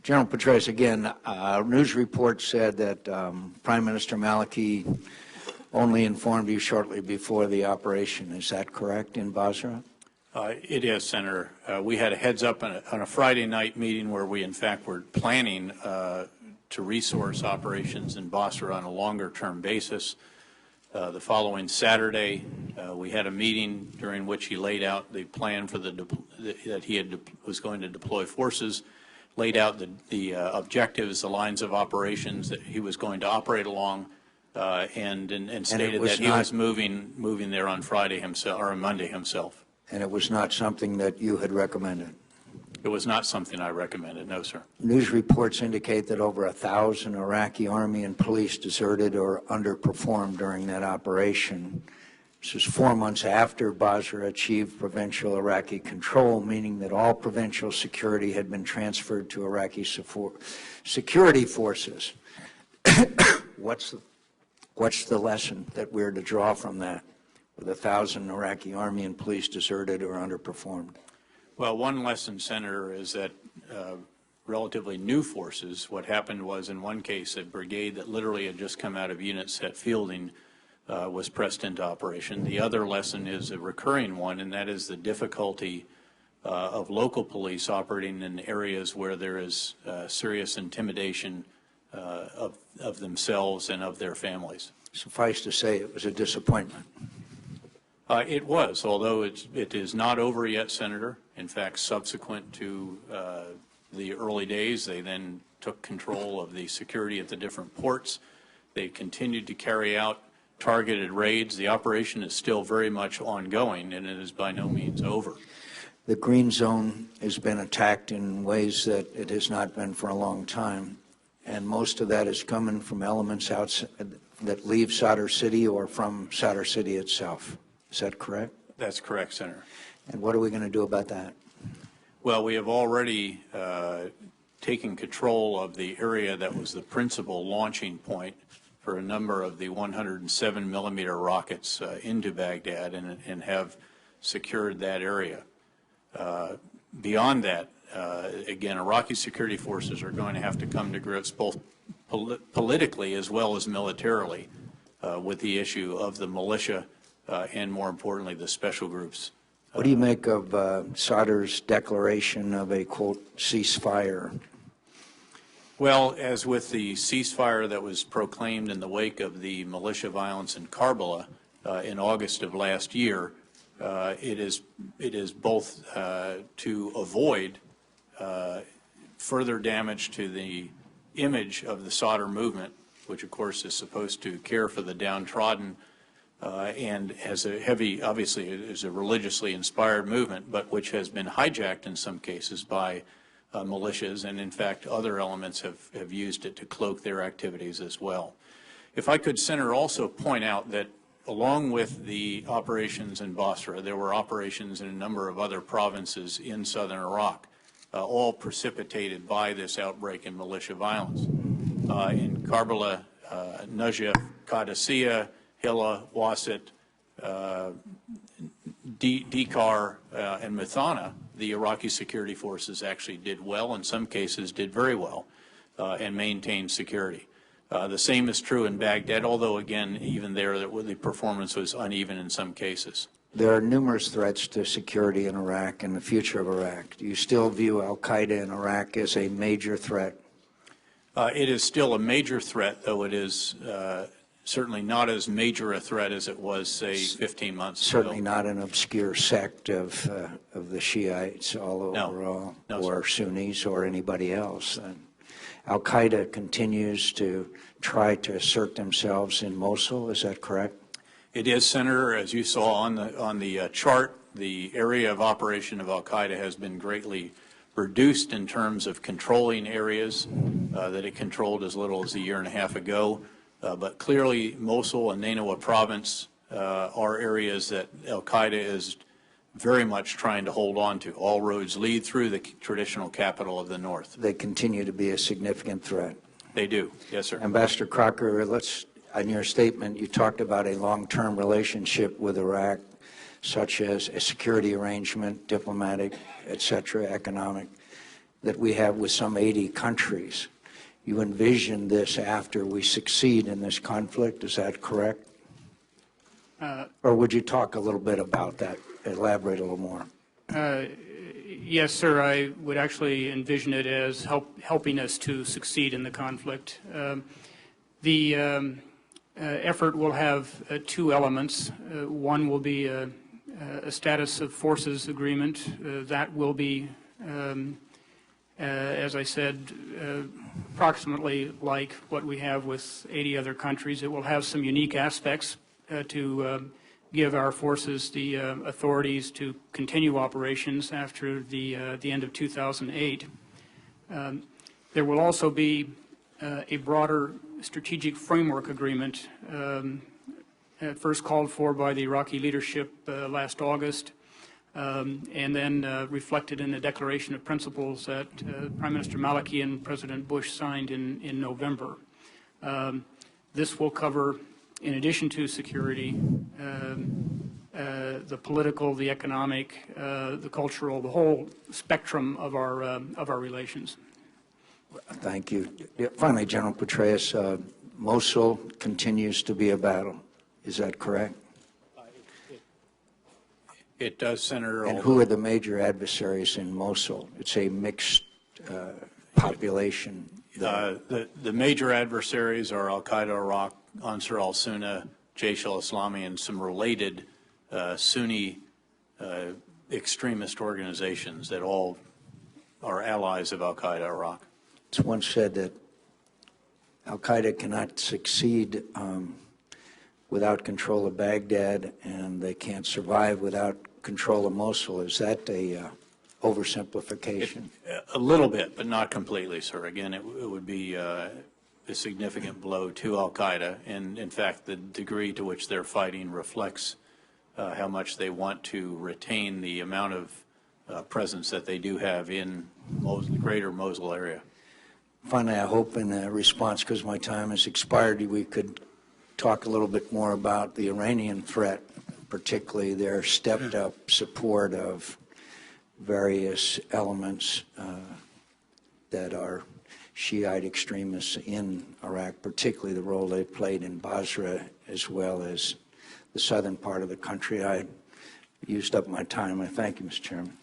General Petraeus, again, news reports said that Prime Minister Maliki only informed you shortly before the operation. Is that correct in Basra? It is, Senator. We had a heads up on a Friday night meeting where we, in fact, were planning to resource operations in Basra on a longer-term basis. The following Saturday, we had a meeting during which he laid out the plan for that he was going to deploy forces, laid out the objectives, the lines of operations that he was going to operate along, and stated that he was moving there on Friday himself or on Monday himself. And it was not something that you had recommended? It was not something I recommended, no, sir. News reports indicate that over 1,000 Iraqi army and police deserted or underperformed during that operation. This was 4 months after Basra achieved provincial Iraqi control, meaning that all provincial security had been transferred to Iraqi security forces. What's the lesson that we're to draw from that, with 1,000 Iraqi army and police deserted or underperformed? Well, one lesson, Senator, is that relatively new forces, what happened was in one case a brigade that literally had just come out of unit set fielding was pressed into operation. The other lesson is a recurring one, and that is the difficulty of local police operating in areas where there is serious intimidation of themselves and of their families. Suffice to say, it was a disappointment. It was, although it is not over yet, Senator. In fact, subsequent to the early days, they then took control of the security at the different ports. They continued to carry out targeted raids. The operation is still very much ongoing, and it is by no means over. The Green Zone has been attacked in ways that it has not been for a long time, and most of that is coming from elements outside that leave Sadr City or from Sadr City itself. Is that correct? That's correct, Senator. And what are we going to do about that? Well, we have already taken control of the area that was the principal launching point for a number of the 107 millimeter rockets into Baghdad and have secured that area. Beyond that, again, Iraqi security forces are going to have to come to grips both politically as well as militarily with the issue of the militia and, more importantly, the special groups. What do you make of Sadr's declaration of a, quote, ceasefire? Well, as with the ceasefire that was proclaimed in the wake of the militia violence in Karbala in August of last year, it is both to avoid further damage to the image of the Sadr movement, which of course is supposed to care for the downtrodden and has a heavy, obviously is a religiously inspired movement, but which has been hijacked in some cases by militias, and in fact other elements have used it to cloak their activities as well. If I could, Senator, also point out that along with the operations in Basra, there were operations in a number of other provinces in southern Iraq, all precipitated by this outbreak in militia violence. In Karbala, Najaf, Qadisiyah, Hilla, Wasit, Dikar, and Mithana, the Iraqi security forces actually did well, in some cases did very well, and maintained security. The same is true in Baghdad, although again, even there, the performance was uneven in some cases. There are numerous threats to security in Iraq and the future of Iraq. Do you still view al-Qaeda in Iraq as a major threat? It is still a major threat, though it is certainly not as major a threat as it was, say, 15 months ago. Certainly not an obscure sect of the Shiites all over, or Sunnis or anybody else. And al-Qaeda continues to try to assert themselves in Mosul. Is that correct? It is, Senator. As you saw on the chart, the area of operation of al-Qaeda has been greatly reduced in terms of controlling areas that it controlled as little as a year and a half ago. But clearly, Mosul and Nainawa province are areas that al-Qaeda is very much trying to hold on to. All roads lead through the traditional capital of the north. They continue to be a significant threat. They do. Yes, sir. Ambassador Crocker, in your statement, you talked about a long-term relationship with Iraq, such as a security arrangement, diplomatic, etc., economic. that we have with some 80 countries. You envision this after we succeed in this conflict, is that correct? Or would you talk a little bit about that, elaborate a little more? Yes, sir. I would actually envision it as helping us to succeed in the conflict. The effort will have two elements. One will be a status of forces agreement. That will be, as I said, approximately like what we have with 80 other countries. It will have some unique aspects to give our forces the authorities to continue operations after the end of 2008. There will also be a broader strategic framework agreement, first called for by the Iraqi leadership last August, and then reflected in the Declaration of Principles that Prime Minister Maliki and President Bush signed in November. This will cover, in addition to security, the political, the economic, the cultural, the whole spectrum of our relations. Thank you. Finally, General Petraeus, Mosul continues to be a battle. Is that correct? It does, Senator. And who are the major adversaries in Mosul? It's a mixed population. The major adversaries are Al-Qaeda, Iraq, Ansar al-Sunnah, Jaish al-Islami, and some related Sunni extremist organizations that all are allies of Al-Qaeda, Iraq. It's once said that Al-Qaeda cannot succeed without control of Baghdad, and they can't survive without control of Mosul. Is that a oversimplification? A little bit, but not completely, sir. Again, it would be a significant blow to Al-Qaeda, and in fact, the degree to which they're fighting reflects how much they want to retain the amount of presence that they do have in the greater Mosul area. Finally, I hope in response, because my time has expired, we could talk a little bit more about the Iranian threat, particularly their stepped-up support of various elements that are Shiite extremists in Iraq, particularly the role they played in Basra as well as the southern part of the country. I used up my time. I thank you, Mr. Chairman.